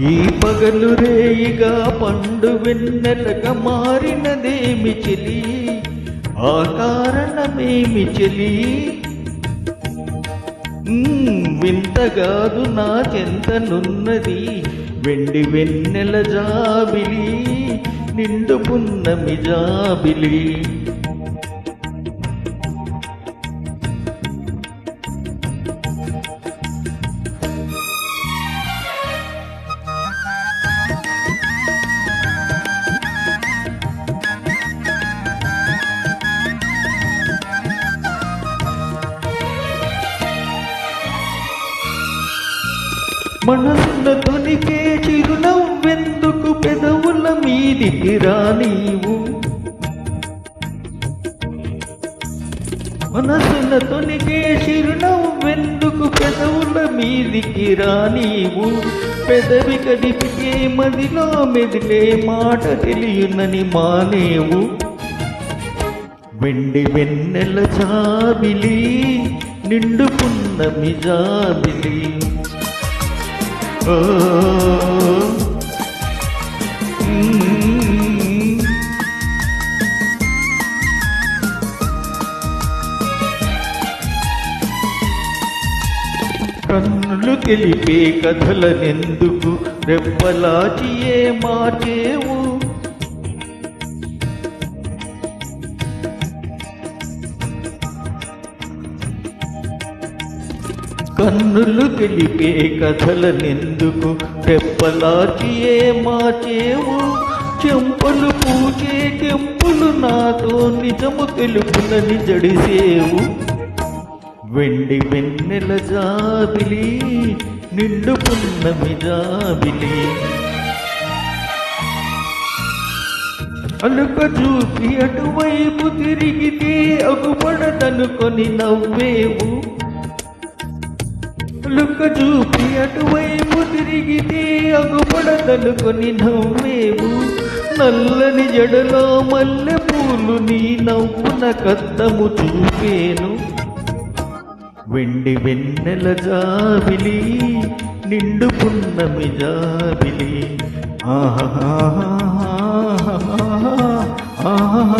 ఈ పగలు రేయిగా పండు వెన్నెలగా మారినదేమి చెలి, ఆ కారణమేమి చెలి. వింతగాదు నా చెంతనున్నది వెండి వెన్నెల జాబిలి, నిండు పున్నమి జాబిలి. మనసున తొనికే చిరునవ్వెందుకు పెదవుల మీదికి రానీవు, మనసున తొనికే చిరునవ్వెందుకు పెదవుల మీదికి రానీవు. పెదవి కదిపికే మదిలో మెదిలే మాట తెలియనని మానేవు. వెండి వెన్నెల జాబిలి, నిండు పున్నమి జాబిలి. కన్నులు తెలిపే కథలనెందుకు రెప్పలాచియే మార్చేవు. కన్నులు తెలిపే కథలనెందుకు రెప్పలాచియే మార్చేవు. చెంపలు పూచే కెంపులు నాతో నిజము తెలుపునని జడిసేవు. వెండి వెన్నెల జాబిలి, నిండు పున్నమి జాబిలి. అలుక చూపి అటువైపు తిరిగితే అగుపడదనుకొని నవ్వేవు. అలుక చూపి అటువైపు తిరిగితే అగుపడదనుకొని నవ్వేవు. నల్లని జడలో మల్లె పూలు నీ నవ్వున కద్దము చూపేను. వెండి వెన్నెల జాబిలి, నిండు పున్నమి జాబిలి. ఆహా ఆహా